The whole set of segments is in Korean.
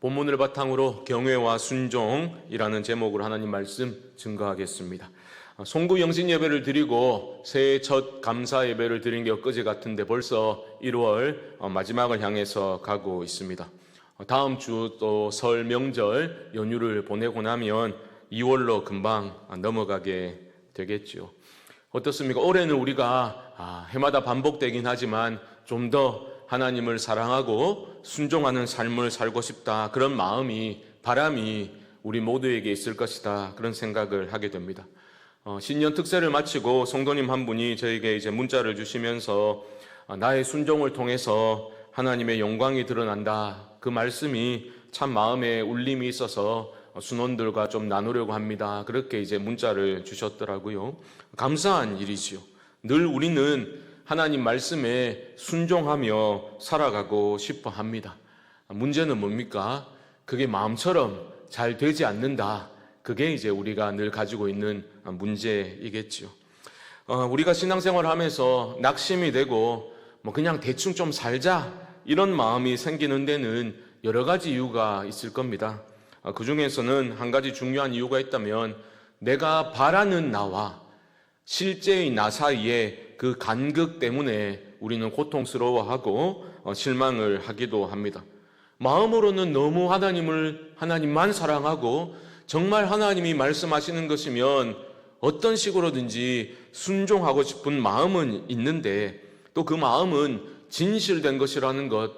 본문을 바탕으로 경외와 순종이라는 제목으로 하나님 말씀 증거하겠습니다. 송구 영신 예배를 드리고 새해 첫 감사 예배를 드린 게 엊그제 같은데 벌써 1월 마지막을 향해서 가고 있습니다. 다음 주 또 설 명절 연휴를 보내고 나면 2월로 금방 넘어가게 되겠죠. 어떻습니까? 올해는 우리가 해마다 반복되긴 하지만 좀 더 하나님을 사랑하고 순종하는 삶을 살고 싶다, 그런 마음이, 바람이 우리 모두에게 있을 것이다, 그런 생각을 하게 됩니다. 신년 특세를 마치고 성도님 한 분이 저에게 이제 문자를 주시면서 나의 순종을 통해서 하나님의 영광이 드러난다, 그 말씀이 참 마음에 울림이 있어서 순원들과 좀 나누려고 합니다, 그렇게 이제 문자를 주셨더라고요. 감사한 일이지요. 늘 우리는 하나님 말씀에 순종하며 살아가고 싶어 합니다. 문제는 뭡니까? 그게 마음처럼 잘 되지 않는다. 그게 이제 우리가 늘 가지고 있는 문제이겠죠. 우리가 신앙생활을 하면서 낙심이 되고 그냥 대충 좀 살자, 이런 마음이 생기는 데는 여러 가지 이유가 있을 겁니다. 그 중에서는 한 가지 중요한 이유가 있다면, 내가 바라는 나와 실제의 나 사이에 그 간극 때문에 우리는 고통스러워하고 실망을 하기도 합니다. 마음으로는 너무 하나님만 사랑하고 정말 하나님이 말씀하시는 것이면 어떤 식으로든지 순종하고 싶은 마음은 있는데, 또 그 마음은 진실된 것이라는 것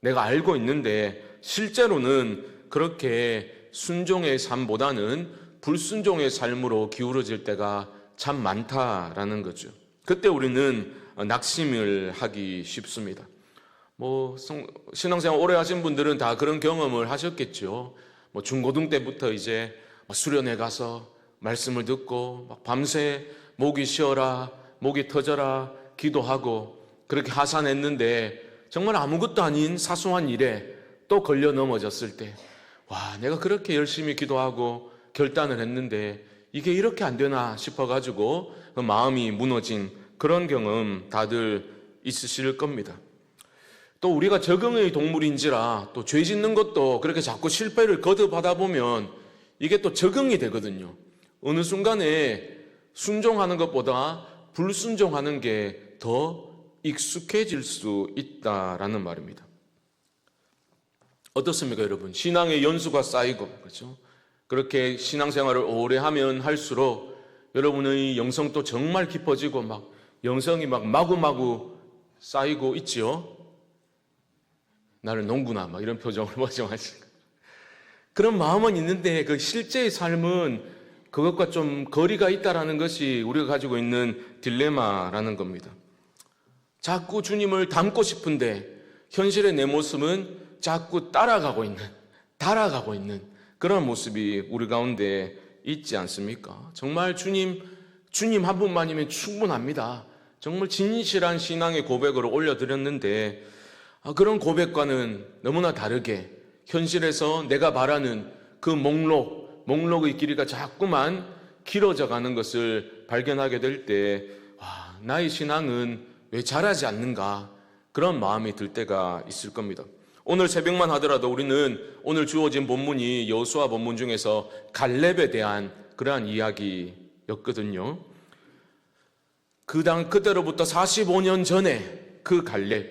내가 알고 있는데, 실제로는 그렇게 순종의 삶보다는 불순종의 삶으로 기울어질 때가 참 많다라는 거죠. 그때 우리는 낙심을 하기 쉽습니다. 신앙생활 오래 하신 분들은 다 그런 경험을 하셨겠죠. 중고등 때부터 이제 수련회 가서 말씀을 듣고 밤새 목이 쉬어라, 목이 터져라 기도하고 그렇게 하산했는데, 정말 아무것도 아닌 사소한 일에 또 걸려 넘어졌을 때, 내가 그렇게 열심히 기도하고 결단을 했는데 이게 이렇게 안 되나 싶어가지고 그 마음이 무너진 그런 경험 다들 있으실 겁니다. 또 우리가 적응의 동물인지라 또 죄 짓는 것도 그렇게 자꾸 실패를 거듭하다 보면 이게 또 적응이 되거든요. 어느 순간에 순종하는 것보다 불순종하는 게 더 익숙해질 수 있다라는 말입니다. 어떻습니까, 여러분? 신앙의 연수가 쌓이고, 그렇죠? 그렇게 신앙생활을 오래 하면 할수록 여러분의 영성도 정말 깊어지고 영성이 마구마구 쌓이고 있지요. 나를 농구나 이런 표정으로 말씀하시는 그런 마음은 있는데, 그 실제의 삶은 그것과 좀 거리가 있다라는 것이 우리가 가지고 있는 딜레마라는 겁니다. 자꾸 주님을 닮고 싶은데 현실의 내 모습은 자꾸 달아가고 있는 그런 모습이 우리 가운데 있지 않습니까? 정말 주님 한 분만이면 충분합니다. 정말 진실한 신앙의 고백을 올려드렸는데, 그런 고백과는 너무나 다르게 현실에서 내가 바라는 그 목록의 길이가 자꾸만 길어져 가는 것을 발견하게 될 때, 나의 신앙은 왜 자라지 않는가, 그런 마음이 들 때가 있을 겁니다. 오늘 새벽만 하더라도 우리는 오늘 주어진 본문이 여호수아 본문 중에서 갈렙에 대한 그러한 이야기였거든요. 그때로부터 45년 전에 그 갈렙,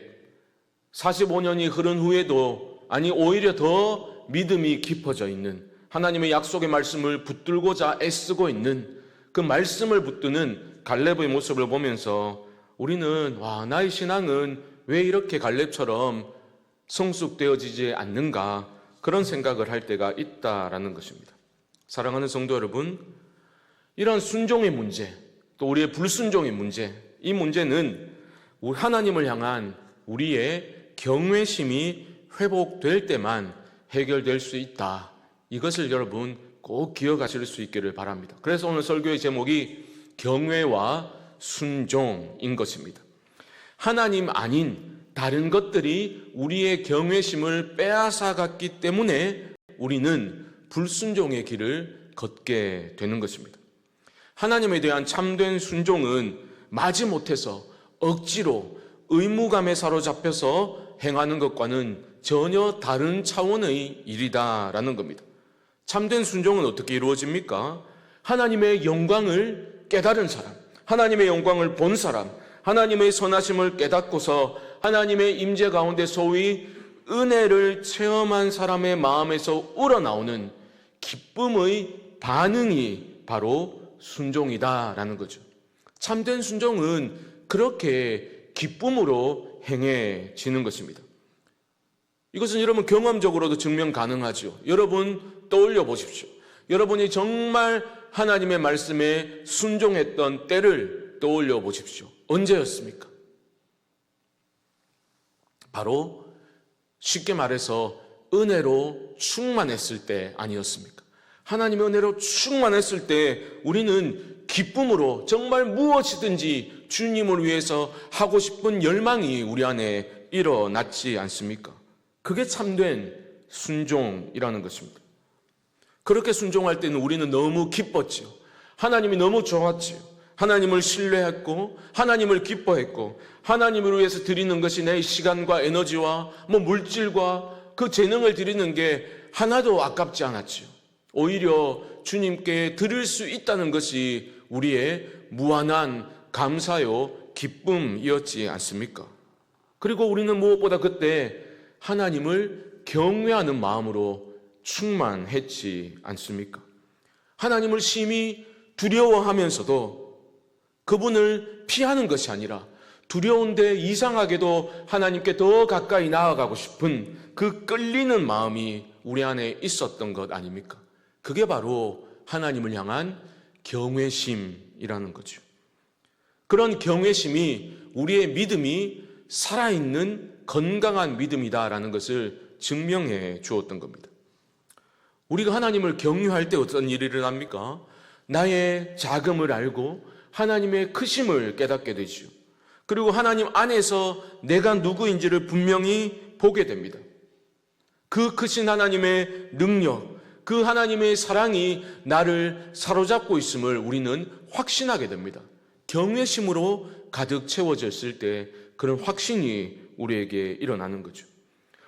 45년이 흐른 후에도 오히려 더 믿음이 깊어져 있는, 하나님의 약속의 말씀을 붙들고자 애쓰고 있는 그 말씀을 붙드는 갈렙의 모습을 보면서 우리는 나의 신앙은 왜 이렇게 갈렙처럼 성숙되어지지 않는가, 그런 생각을 할 때가 있다라는 것입니다. 사랑하는 성도 여러분, 이런 순종의 문제, 또 우리의 불순종의 문제, 이 문제는 하나님을 향한 우리의 경외심이 회복될 때만 해결될 수 있다, 이것을 여러분 꼭 기억하실 수 있기를 바랍니다. 그래서 오늘 설교의 제목이 경외와 순종인 것입니다. 하나님 아닌 다른 것들이 우리의 경외심을 빼앗아 갔기 때문에 우리는 불순종의 길을 걷게 되는 것입니다. 하나님에 대한 참된 순종은 마지못해서 억지로 의무감에 사로잡혀서 행하는 것과는 전혀 다른 차원의 일이다라는 겁니다. 참된 순종은 어떻게 이루어집니까? 하나님의 영광을 깨달은 사람, 하나님의 영광을 본 사람, 하나님의 선하심을 깨닫고서 하나님의 임재 가운데 소위 은혜를 체험한 사람의 마음에서 우러나오는 기쁨의 반응이 바로 순종이다라는 거죠. 참된 순종은 그렇게 기쁨으로 행해지는 것입니다. 이것은 여러분 경험적으로도 증명 가능하죠. 여러분 떠올려 보십시오. 여러분이 정말 하나님의 말씀에 순종했던 때를 떠올려 보십시오. 언제였습니까? 바로 쉽게 말해서 은혜로 충만했을 때 아니었습니까? 하나님의 은혜로 충만했을 때 우리는 기쁨으로 정말 무엇이든지 주님을 위해서 하고 싶은 열망이 우리 안에 일어났지 않습니까? 그게 참된 순종이라는 것입니다. 그렇게 순종할 때는 우리는 너무 기뻤지요. 하나님이 너무 좋았지요. 하나님을 신뢰했고 하나님을 기뻐했고 하나님을 위해서 드리는 것이 내 시간과 에너지와 물질과 그 재능을 드리는 게 하나도 아깝지 않았지요. 오히려 주님께 드릴 수 있다는 것이 우리의 무한한 감사요 기쁨이었지 않습니까? 그리고 우리는 무엇보다 그때 하나님을 경외하는 마음으로 충만했지 않습니까? 하나님을 심히 두려워하면서도 그분을 피하는 것이 아니라 두려운데 이상하게도 하나님께 더 가까이 나아가고 싶은 그 끌리는 마음이 우리 안에 있었던 것 아닙니까? 그게 바로 하나님을 향한 경외심이라는 거죠. 그런 경외심이 우리의 믿음이 살아있는 건강한 믿음이다라는 것을 증명해 주었던 겁니다. 우리가 하나님을 경외할 때 어떤 일이 일어납니까? 나의 작음을 알고 하나님의 크심을 깨닫게 되죠. 그리고 하나님 안에서 내가 누구인지를 분명히 보게 됩니다. 그 크신 하나님의 능력, 그 하나님의 사랑이 나를 사로잡고 있음을 우리는 확신하게 됩니다. 경외심으로 가득 채워졌을 때 그런 확신이 우리에게 일어나는 거죠.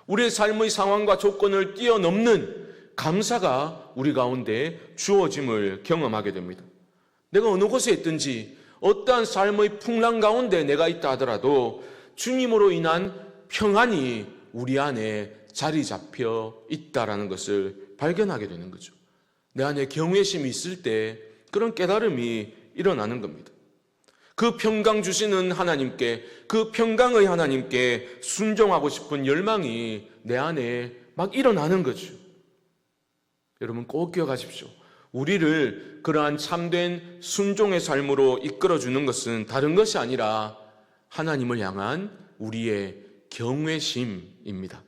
우리의 삶의 상황과 조건을 뛰어넘는 감사가 우리 가운데 주어짐을 경험하게 됩니다. 내가 어느 곳에 있든지 어떠한 삶의 풍랑 가운데 내가 있다 하더라도 주님으로 인한 평안이 우리 안에 자리 잡혀 있다라는 것을 발견하게 되는 거죠. 내 안에 경외심이 있을 때 그런 깨달음이 일어나는 겁니다. 그 평강 주시는 하나님께, 그 평강의 하나님께 순종하고 싶은 열망이 내 안에 막 일어나는 거죠. 여러분 꼭 기억하십시오. 우리를 그러한 참된 순종의 삶으로 이끌어주는 것은 다른 것이 아니라 하나님을 향한 우리의 경외심입니다.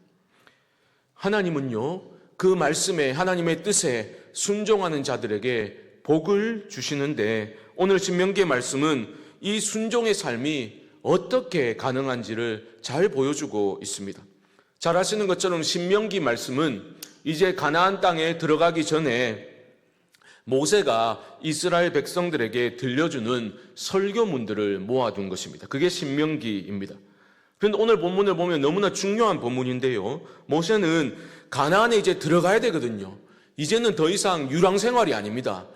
하나님은요, 그 말씀에 하나님의 뜻에 순종하는 자들에게 복을 주시는데 오늘 신명기의 말씀은 이 순종의 삶이 어떻게 가능한지를 잘 보여주고 있습니다. 잘 아시는 것처럼 신명기 말씀은 이제 가나안 땅에 들어가기 전에 모세가 이스라엘 백성들에게 들려주는 설교문들을 모아둔 것입니다. 그게 신명기입니다. 그런데 오늘 본문을 보면 너무나 중요한 본문인데요. 모세는 가나안에 이제 들어가야 되거든요. 이제는 더 이상 유랑 생활이 아닙니다.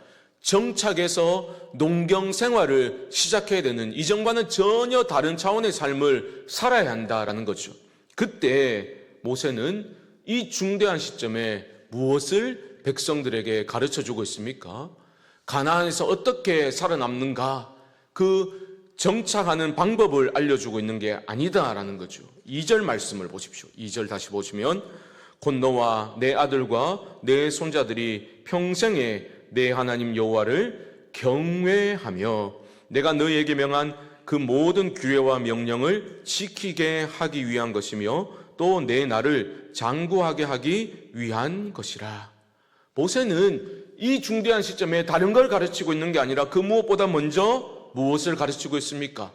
정착해서 농경 생활을 시작해야 되는, 이전과는 전혀 다른 차원의 삶을 살아야 한다라는 거죠. 그때 모세는 이 중대한 시점에 무엇을 백성들에게 가르쳐주고 있습니까? 가나안에서 어떻게 살아남는가, 그 정착하는 방법을 알려주고 있는 게 아니다라는 거죠. 2절 말씀을 보십시오. 2절 다시 보시면 곧 너와 내 아들과 내 손자들이 평생에 내 하나님 여호와를 경외하며 내가 너희에게 명한 그 모든 규례와 명령을 지키게 하기 위한 것이며 또 내 나를 장구하게 하기 위한 것이라. 모세는 이 중대한 시점에 다른 걸 가르치고 있는 게 아니라 그 무엇보다 먼저 무엇을 가르치고 있습니까?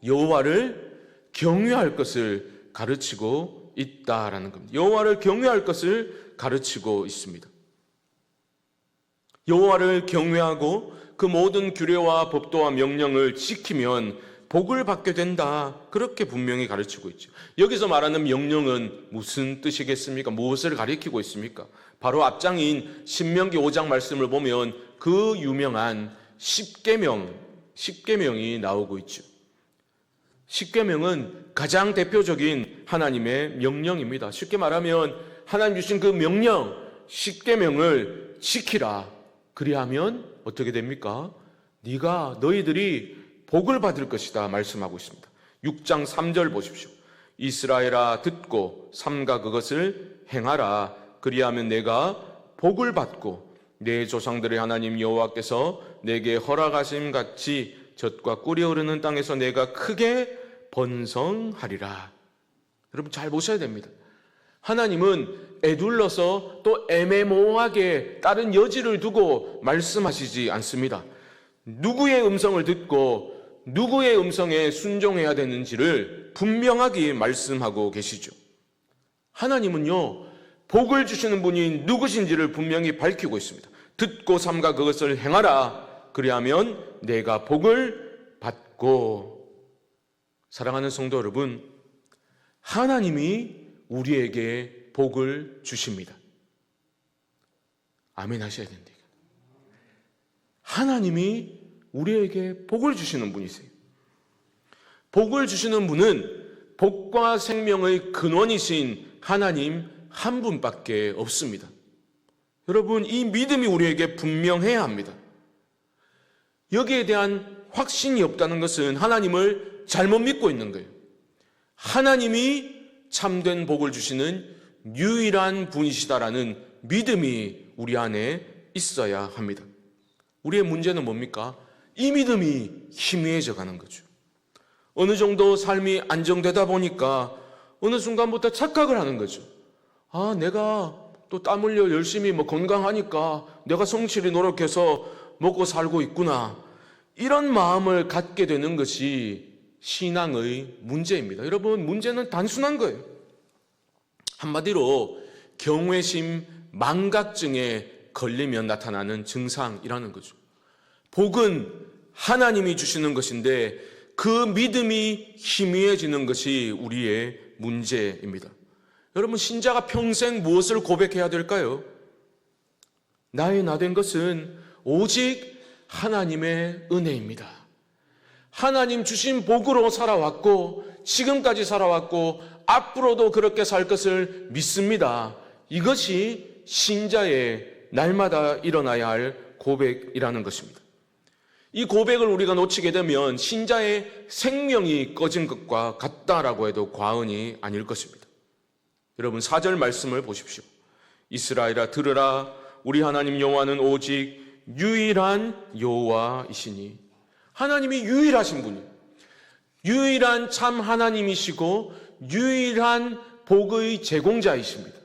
여호와를 경외할 것을 가르치고 있다라는 겁니다. 여호와를 경외할 것을 가르치고 있습니다. 여호와를 경외하고 그 모든 규례와 법도와 명령을 지키면 복을 받게 된다. 그렇게 분명히 가르치고 있죠. 여기서 말하는 명령은 무슨 뜻이겠습니까? 무엇을 가리키고 있습니까? 바로 앞장인 신명기 5장 말씀을 보면 그 유명한 십계명이 나오고 있죠. 십계명은 가장 대표적인 하나님의 명령입니다. 쉽게 말하면 하나님 주신 그 명령, 십계명을 지키라. 그리하면 어떻게 됩니까? 너희들이 복을 받을 것이다 말씀하고 있습니다. 6장 3절 보십시오. 이스라엘아 듣고 삼가 그것을 행하라. 그리하면 내가 복을 받고 내 조상들의 하나님 여호와께서 내게 허락하심 같이 젖과 꿀이 흐르는 땅에서 내가 크게 번성하리라. 여러분 잘 보셔야 됩니다. 하나님은 애둘러서 또 애매모호하게 다른 여지를 두고 말씀하시지 않습니다. 누구의 음성을 듣고 누구의 음성에 순종해야 되는지를 분명하게 말씀하고 계시죠. 하나님은요, 복을 주시는 분이 누구신지를 분명히 밝히고 있습니다. 듣고 삼가 그것을 행하라. 그리하면 내가 복을 받고. 사랑하는 성도 여러분, 하나님이 우리에게 복을 주십니다. 아멘 하셔야 됩니다. 하나님이 우리에게 복을 주시는 분이세요. 복을 주시는 분은 복과 생명의 근원이신 하나님 한 분밖에 없습니다. 여러분, 이 믿음이 우리에게 분명해야 합니다. 여기에 대한 확신이 없다는 것은 하나님을 잘못 믿고 있는 거예요. 하나님이 참된 복을 주시는 유일한 분이시다라는 믿음이 우리 안에 있어야 합니다. 우리의 문제는 뭡니까? 이 믿음이 희미해져 가는 거죠. 어느 정도 삶이 안정되다 보니까 어느 순간부터 착각을 하는 거죠. 내가 또 땀 흘려 열심히 건강하니까 내가 성실히 노력해서 먹고 살고 있구나. 이런 마음을 갖게 되는 것이 신앙의 문제입니다. 여러분, 문제는 단순한 거예요. 한마디로 경외심 망각증에 걸리면 나타나는 증상이라는 거죠. 복은 하나님이 주시는 것인데 그 믿음이 희미해지는 것이 우리의 문제입니다. 여러분, 신자가 평생 무엇을 고백해야 될까요? 나의 나된 것은 오직 하나님의 은혜입니다. 하나님 주신 복으로 살아왔고 지금까지 살아왔고 앞으로도 그렇게 살 것을 믿습니다. 이것이 신자의 날마다 일어나야 할 고백이라는 것입니다. 이 고백을 우리가 놓치게 되면 신자의 생명이 꺼진 것과 같다라고 해도 과언이 아닐 것입니다. 여러분, 4절 말씀을 보십시오. 이스라엘아 들으라. 우리 하나님 여호와는 오직 유일한 여호와이시니. 하나님이 유일하신 분이에요. 유일한 참 하나님이시고 유일한 복의 제공자이십니다.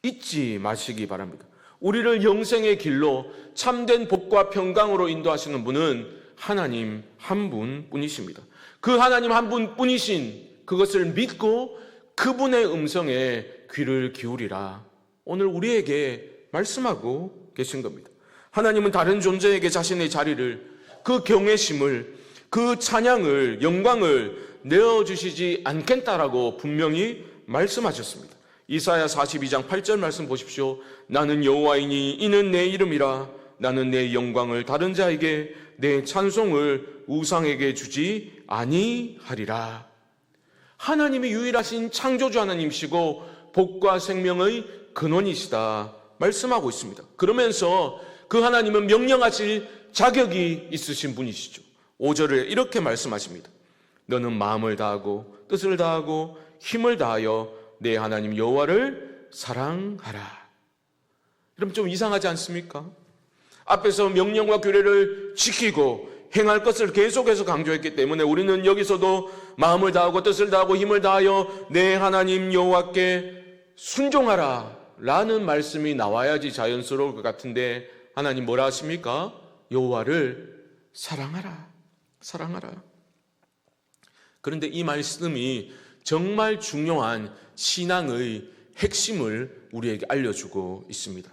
잊지 마시기 바랍니다. 우리를 영생의 길로 참된 복과 평강으로 인도하시는 분은 하나님 한 분뿐이십니다. 그 하나님 한 분뿐이신 그것을 믿고 그분의 음성에 귀를 기울이라. 오늘 우리에게 말씀하고 계신 겁니다. 하나님은 다른 존재에게 자신의 자리를, 그 경외심을, 그 찬양을, 영광을 내어주시지 않겠다라고 분명히 말씀하셨습니다. 이사야 42장 8절 말씀 보십시오. 나는 여호와이니 이는 내 이름이라. 나는 내 영광을 다른 자에게, 내 찬송을 우상에게 주지 아니하리라. 하나님이 유일하신 창조주 하나님이시고 복과 생명의 근원이시다 말씀하고 있습니다. 그러면서 그 하나님은 명령하실 자격이 있으신 분이시죠. 5절에 이렇게 말씀하십니다. 너는 마음을 다하고 뜻을 다하고 힘을 다하여 내 하나님 여호와를 사랑하라. 여러분, 좀 이상하지 않습니까? 앞에서 명령과 규례를 지키고 행할 것을 계속해서 강조했기 때문에 우리는 여기서도 마음을 다하고 뜻을 다하고 힘을 다하여 내 하나님 여호와께 순종하라 라는 말씀이 나와야지 자연스러울 것 같은데 하나님 뭐라 하십니까? 여호와를 사랑하라. 그런데 이 말씀이 정말 중요한 신앙의 핵심을 우리에게 알려주고 있습니다.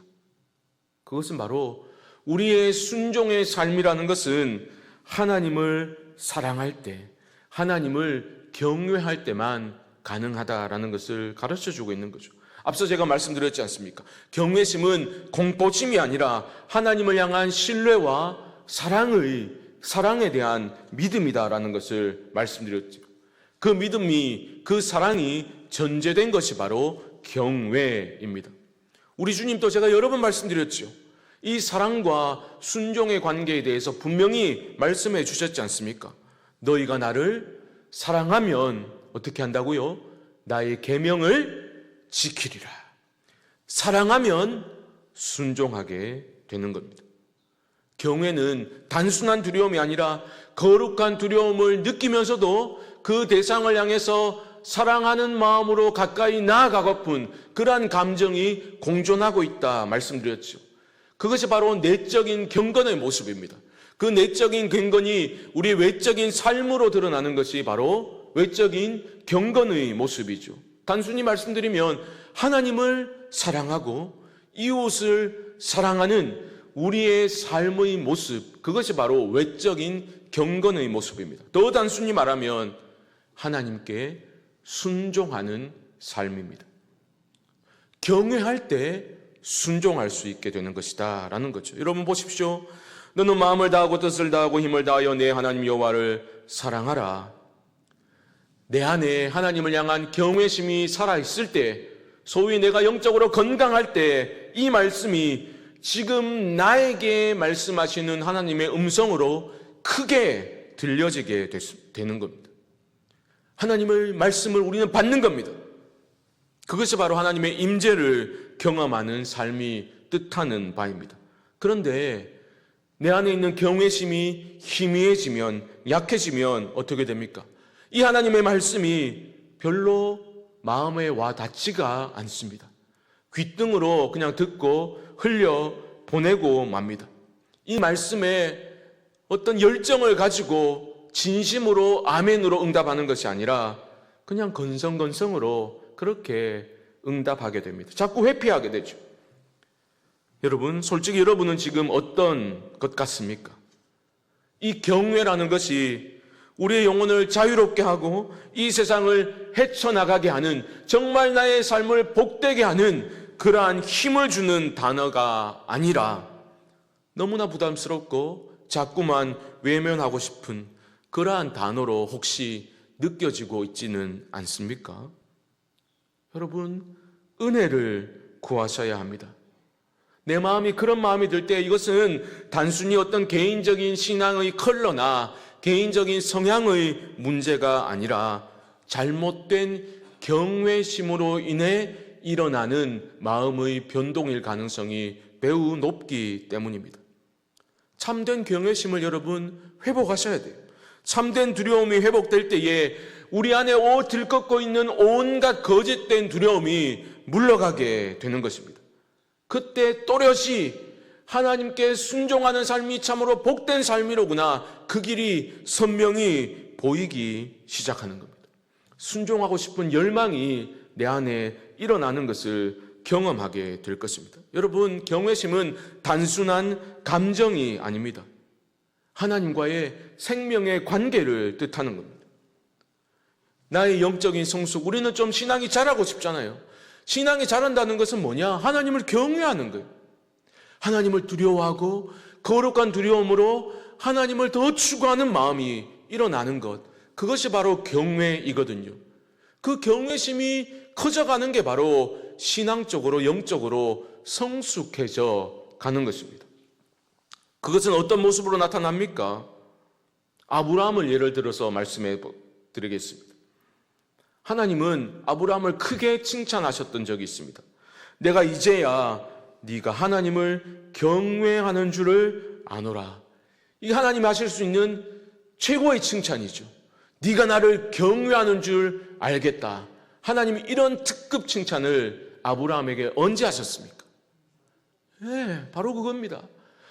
그것은 바로 우리의 순종의 삶이라는 것은 하나님을 사랑할 때, 하나님을 경외할 때만 가능하다라는 것을 가르쳐주고 있는 거죠. 앞서 제가 말씀드렸지 않습니까? 경외심은 공포심이 아니라 하나님을 향한 신뢰와 사랑에 대한 믿음이다라는 것을 말씀드렸죠. 그 믿음이, 그 사랑이 전제된 것이 바로 경외입니다. 우리 주님도 제가 여러 번 말씀드렸죠. 이 사랑과 순종의 관계에 대해서 분명히 말씀해 주셨지 않습니까? 너희가 나를 사랑하면 어떻게 한다고요? 나의 계명을 지키리라. 사랑하면 순종하게 되는 겁니다. 경외는 단순한 두려움이 아니라 거룩한 두려움을 느끼면서도 그 대상을 향해서 사랑하는 마음으로 가까이 나아가고픈 그러한 감정이 공존하고 있다 말씀드렸죠. 그것이 바로 내적인 경건의 모습입니다. 그 내적인 경건이 우리 외적인 삶으로 드러나는 것이 바로 외적인 경건의 모습이죠. 단순히 말씀드리면 하나님을 사랑하고 이웃을 사랑하는 우리의 삶의 모습, 그것이 바로 외적인 경건의 모습입니다. 더 단순히 말하면 하나님께 순종하는 삶입니다. 경외할 때 순종할 수 있게 되는 것이다 라는 거죠. 여러분 보십시오. 너는 마음을 다하고 뜻을 다하고 힘을 다하여 내 하나님 여호와를 사랑하라. 내 안에 하나님을 향한 경외심이 살아있을 때, 소위 내가 영적으로 건강할 때 이 말씀이 지금 나에게 말씀하시는 하나님의 음성으로 크게 들려지게 되는 겁니다. 하나님의 말씀을 우리는 받는 겁니다. 그것이 바로 하나님의 임재를 경험하는 삶이 뜻하는 바입니다. 그런데 내 안에 있는 경외심이 희미해지면, 약해지면 어떻게 됩니까? 이 하나님의 말씀이 별로 마음에 와 닿지가 않습니다. 귓등으로 그냥 듣고 흘려 보내고 맙니다. 이 말씀에 어떤 열정을 가지고 진심으로 아멘으로 응답하는 것이 아니라 그냥 건성건성으로 그렇게 응답하게 됩니다. 자꾸 회피하게 되죠. 여러분, 솔직히 여러분은 지금 어떤 것 같습니까? 이 경외라는 것이 우리의 영혼을 자유롭게 하고 이 세상을 헤쳐나가게 하는, 정말 나의 삶을 복되게 하는 그러한 힘을 주는 단어가 아니라 너무나 부담스럽고 자꾸만 외면하고 싶은 그러한 단어로 혹시 느껴지고 있지는 않습니까? 여러분, 은혜를 구하셔야 합니다. 내 마음이 그런 마음이 들 때 이것은 단순히 어떤 개인적인 신앙의 컬러나 개인적인 성향의 문제가 아니라 잘못된 경외심으로 인해 일어나는 마음의 변동일 가능성이 매우 높기 때문입니다. 참된 경외심을 여러분 회복하셔야 돼요. 참된 두려움이 회복될 때에 우리 안에 들끓고 있는 온갖 거짓된 두려움이 물러가게 되는 것입니다. 그때 또렷이 하나님께 순종하는 삶이 참으로 복된 삶이로구나, 그 길이 선명히 보이기 시작하는 겁니다. 순종하고 싶은 열망이 내 안에 일어나는 것을 경험하게 될 것입니다. 여러분, 경외심은 단순한 감정이 아닙니다. 하나님과의 생명의 관계를 뜻하는 겁니다. 나의 영적인 성숙, 우리는 좀 신앙이 자라고 싶잖아요. 신앙이 자란다는 것은 뭐냐? 하나님을 경외하는 거예요. 하나님을 두려워하고 거룩한 두려움으로 하나님을 더 추구하는 마음이 일어나는 것, 그것이 바로 경외이거든요. 그 경외심이 커져가는 게 바로 신앙적으로 영적으로 성숙해져 가는 것입니다. 그것은 어떤 모습으로 나타납니까? 아브라함을 예를 들어서 말씀해 드리겠습니다. 하나님은 아브라함을 크게 칭찬하셨던 적이 있습니다. 내가 이제야 네가 하나님을 경외하는 줄을 아노라. 이 하나님이 하실 수 있는 최고의 칭찬이죠. 네가 나를 경외하는 줄 알겠다. 하나님이 이런 특급 칭찬을 아브라함에게 언제 하셨습니까? 네, 바로 그겁니다.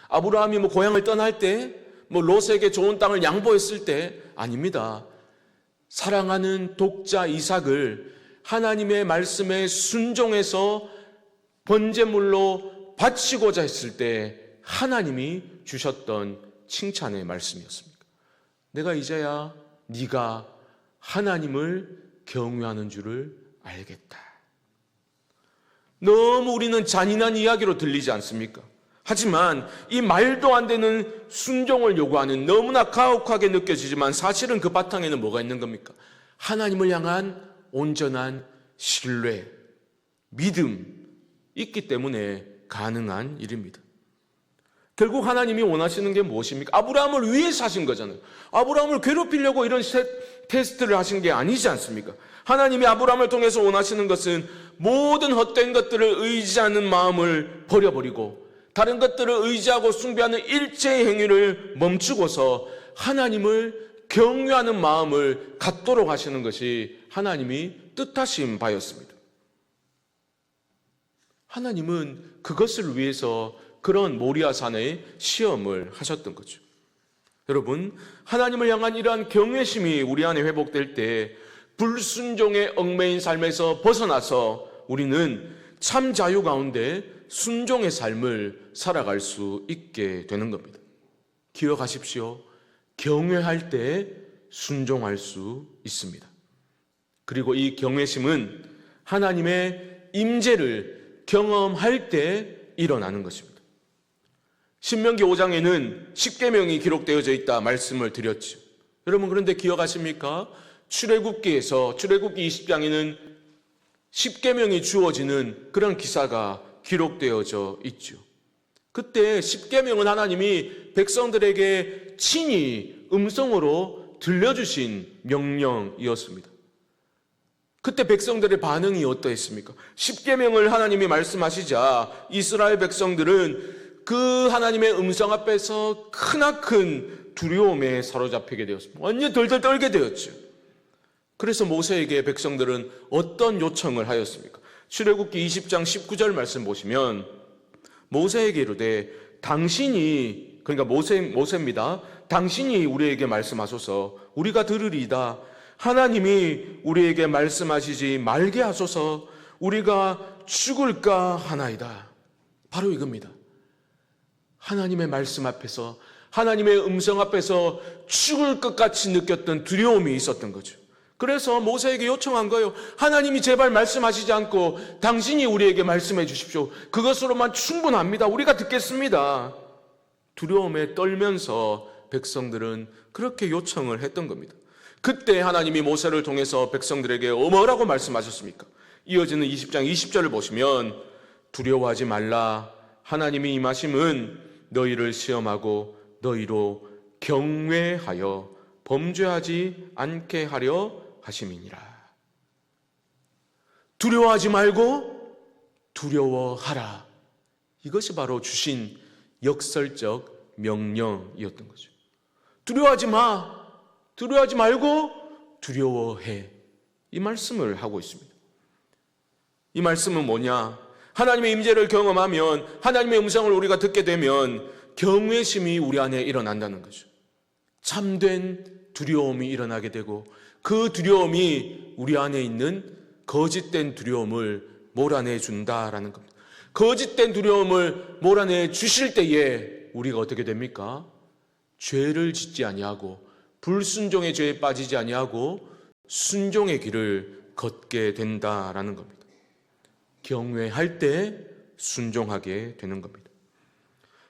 아브라함이 고향을 떠날 때, 롯에게 좋은 땅을 양보했을 때 아닙니다. 사랑하는 독자 이삭을 하나님의 말씀에 순종해서 번제물로 바치고자 했을 때 하나님이 주셨던 칭찬의 말씀이었습니다. 내가 이제야 네가 하나님을 경외하는 줄을 알겠다. 너무 우리는 잔인한 이야기로 들리지 않습니까? 하지만 이 말도 안 되는 순종을 요구하는, 너무나 가혹하게 느껴지지만 사실은 그 바탕에는 뭐가 있는 겁니까? 하나님을 향한 온전한 신뢰, 믿음 있기 때문에 가능한 일입니다. 결국 하나님이 원하시는 게 무엇입니까? 아브라함을 위해서 하신 거잖아요. 아브라함을 괴롭히려고 이런 테스트를 하신 게 아니지 않습니까? 하나님이 아브라함을 통해서 원하시는 것은 모든 헛된 것들을 의지하는 마음을 버려버리고 다른 것들을 의지하고 숭배하는 일체의 행위를 멈추고서 하나님을 경외하는 마음을 갖도록 하시는 것이 하나님이 뜻하신 바였습니다. 하나님은 그것을 위해서 그런 모리아산의 시험을 하셨던 거죠. 여러분, 하나님을 향한 이러한 경외심이 우리 안에 회복될 때 불순종의 얽매인 삶에서 벗어나서 우리는 참 자유 가운데 순종의 삶을 살아갈 수 있게 되는 겁니다. 기억하십시오. 경외할 때 순종할 수 있습니다. 그리고 이 경외심은 하나님의 임재를 경험할 때 일어나는 것입니다. 신명기 5장에는 십계명이 기록되어져 있다 말씀을 드렸죠. 여러분, 그런데 기억하십니까? 출애굽기에서 출애굽기 20장에는 십계명이 주어지는 그런 기사가 기록되어져 있죠. 그때 십계명은 하나님이 백성들에게 친히 음성으로 들려주신 명령이었습니다. 그때 백성들의 반응이 어떠했습니까? 십계명을 하나님이 말씀하시자 이스라엘 백성들은 그 하나님의 음성 앞에서 크나큰 두려움에 사로잡히게 되었습니다. 완전히 덜덜 떨게 되었죠. 그래서 모세에게 백성들은 어떤 요청을 하였습니까? 출애굽기 20장 19절 말씀 보시면 모세에게 이르되 당신이, 그러니까 모세입니다. 당신이 우리에게 말씀하소서 우리가 들으리이다. 하나님이 우리에게 말씀하시지 말게 하소서 우리가 죽을까 하나이다. 바로 이겁니다. 하나님의 말씀 앞에서, 하나님의 음성 앞에서 죽을 것 같이 느꼈던 두려움이 있었던 거죠. 그래서 모세에게 요청한 거예요. 하나님이 제발 말씀하시지 않고 당신이 우리에게 말씀해 주십시오. 그것으로만 충분합니다. 우리가 듣겠습니다. 두려움에 떨면서 백성들은 그렇게 요청을 했던 겁니다. 그때 하나님이 모세를 통해서 백성들에게 뭐라고 말씀하셨습니까? 이어지는 20장 20절을 보시면 두려워하지 말라. 하나님이 임하심은 너희를 시험하고 너희로 경외하여 범죄하지 않게 하려 하심이니라. 두려워하지 말고 두려워하라. 이것이 바로 주신 역설적 명령이었던 거죠. 두려워하지 마. 두려워하지 말고 두려워해. 이 말씀을 하고 있습니다. 이 말씀은 뭐냐? 하나님의 임재를 경험하면, 하나님의 음성을 우리가 듣게 되면 경외심이 우리 안에 일어난다는 거죠. 참된 두려움이 일어나게 되고 그 두려움이 우리 안에 있는 거짓된 두려움을 몰아내 준다라는 겁니다. 거짓된 두려움을 몰아내 주실 때에 우리가 어떻게 됩니까? 죄를 짓지 아니하고 불순종의 죄에 빠지지 아니하고 순종의 길을 걷게 된다라는 겁니다. 경외할 때 순종하게 되는 겁니다.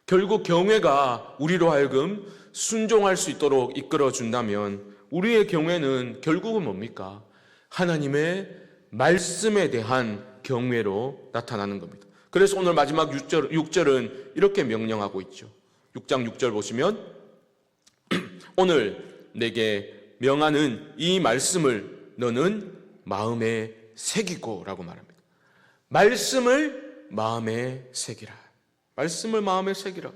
결국 경외가 우리로 하여금 순종할 수 있도록 이끌어준다면 우리의 경외는 결국은 뭡니까? 하나님의 말씀에 대한 경외로 나타나는 겁니다. 그래서 오늘 마지막 6절은 이렇게 명령하고 있죠. 6장 6절 보시면 오늘 내게 명하는 이 말씀을 너는 마음에 새기고 라고 말합니다. 말씀을 마음에 새기라. 말씀을 마음에 새기라.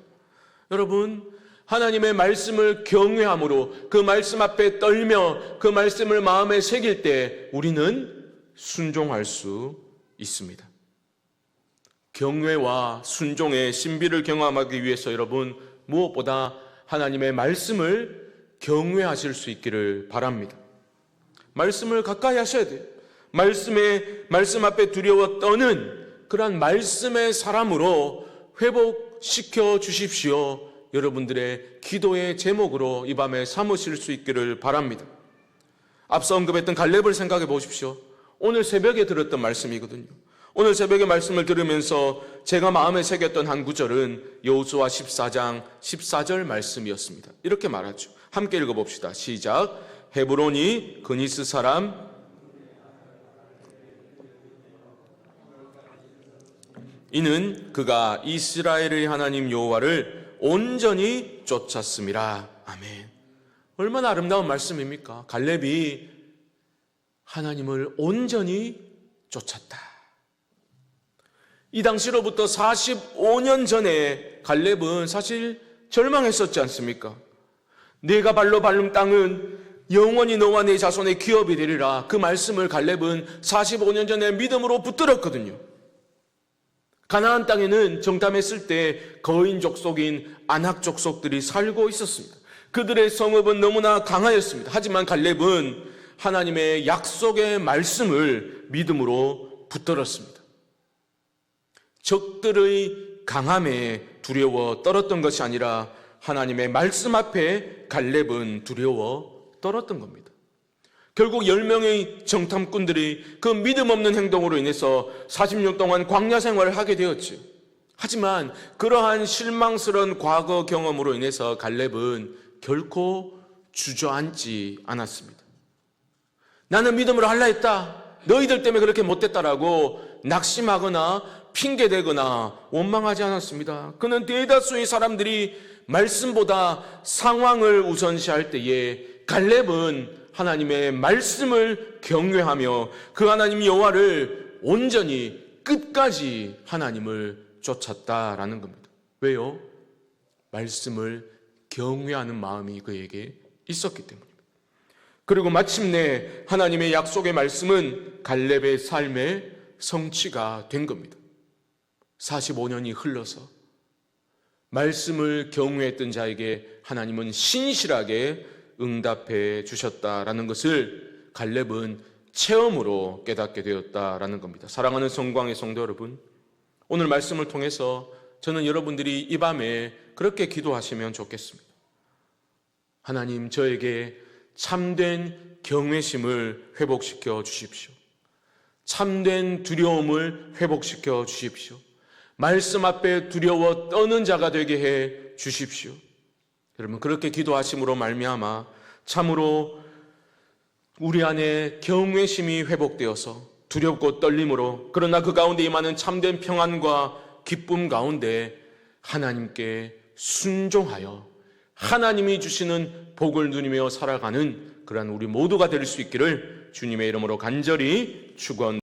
여러분, 하나님의 말씀을 경외함으로 그 말씀 앞에 떨며 그 말씀을 마음에 새길 때 우리는 순종할 수 있습니다. 경외와 순종의 신비를 경험하기 위해서 여러분 무엇보다 하나님의 말씀을 경외하실 수 있기를 바랍니다. 말씀을 가까이 하셔야 돼요. 말씀 앞에 두려워 떠는 그러한 말씀의 사람으로 회복시켜 주십시오. 여러분들의 기도의 제목으로 이 밤에 삼으실 수 있기를 바랍니다. 앞서 언급했던 갈렙을 생각해 보십시오. 오늘 새벽에 들었던 말씀이거든요. 오늘 새벽에 말씀을 들으면서 제가 마음에 새겼던 한 구절은 여호수아 14장 14절 말씀이었습니다. 이렇게 말하죠. 함께 읽어봅시다. 시작. 헤브론이 그니스 사람 이는 그가 이스라엘의 하나님 여호와를 온전히 쫓았음이라. 아멘. 얼마나 아름다운 말씀입니까? 갈렙이 하나님을 온전히 쫓았다. 이 당시로부터 45년 전에 갈렙은 사실 절망했었지 않습니까? 내가 발로 밟은 땅은 영원히 너와 내 자손의 기업이 되리라. 그 말씀을 갈렙은 45년 전에 믿음으로 붙들었거든요. 가나안 땅에는 정탐했을 때 거인 족속인 아낙 족속들이 살고 있었습니다. 그들의 성읍은 너무나 강하였습니다. 하지만 갈렙은 하나님의 약속의 말씀을 믿음으로 붙들었습니다. 적들의 강함에 두려워 떨었던 것이 아니라 하나님의 말씀 앞에 갈렙은 두려워 떨었던 겁니다. 결국 10명의 정탐꾼들이 그 믿음 없는 행동으로 인해서 40년 동안 광야 생활을 하게 되었죠. 하지만 그러한 실망스러운 과거 경험으로 인해서 갈렙은 결코 주저앉지 않았습니다. 나는 믿음으로 할라 했다. 너희들 때문에 그렇게 못됐다라고 낙심하거나 핑계대거나 원망하지 않았습니다. 그는 대다수의 사람들이 말씀보다 상황을 우선시할 때에 갈렙은 하나님의 말씀을 경외하며 그 하나님 여호와를 온전히 끝까지 하나님을 쫓았다라는 겁니다. 왜요? 말씀을 경외하는 마음이 그에게 있었기 때문입니다. 그리고 마침내 하나님의 약속의 말씀은 갈렙의 삶의 성취가 된 겁니다. 45년이 흘러서 말씀을 경외했던 자에게 하나님은 신실하게 응답해 주셨다라는 것을 갈렙은 체험으로 깨닫게 되었다라는 겁니다. 사랑하는 성광의 성도 여러분, 오늘 말씀을 통해서 저는 여러분들이 이 밤에 그렇게 기도하시면 좋겠습니다. 하나님, 저에게 참된 경외심을 회복시켜 주십시오. 참된 두려움을 회복시켜 주십시오. 말씀 앞에 두려워 떠는 자가 되게 해 주십시오. 여러분, 그렇게 기도하심으로 말미암아 참으로 우리 안에 경외심이 회복되어서 두렵고 떨림으로, 그러나 그 가운데 임하는 참된 평안과 기쁨 가운데 하나님께 순종하여 하나님이 주시는 복을 누리며 살아가는 그러한 우리 모두가 될 수 있기를 주님의 이름으로 간절히 축원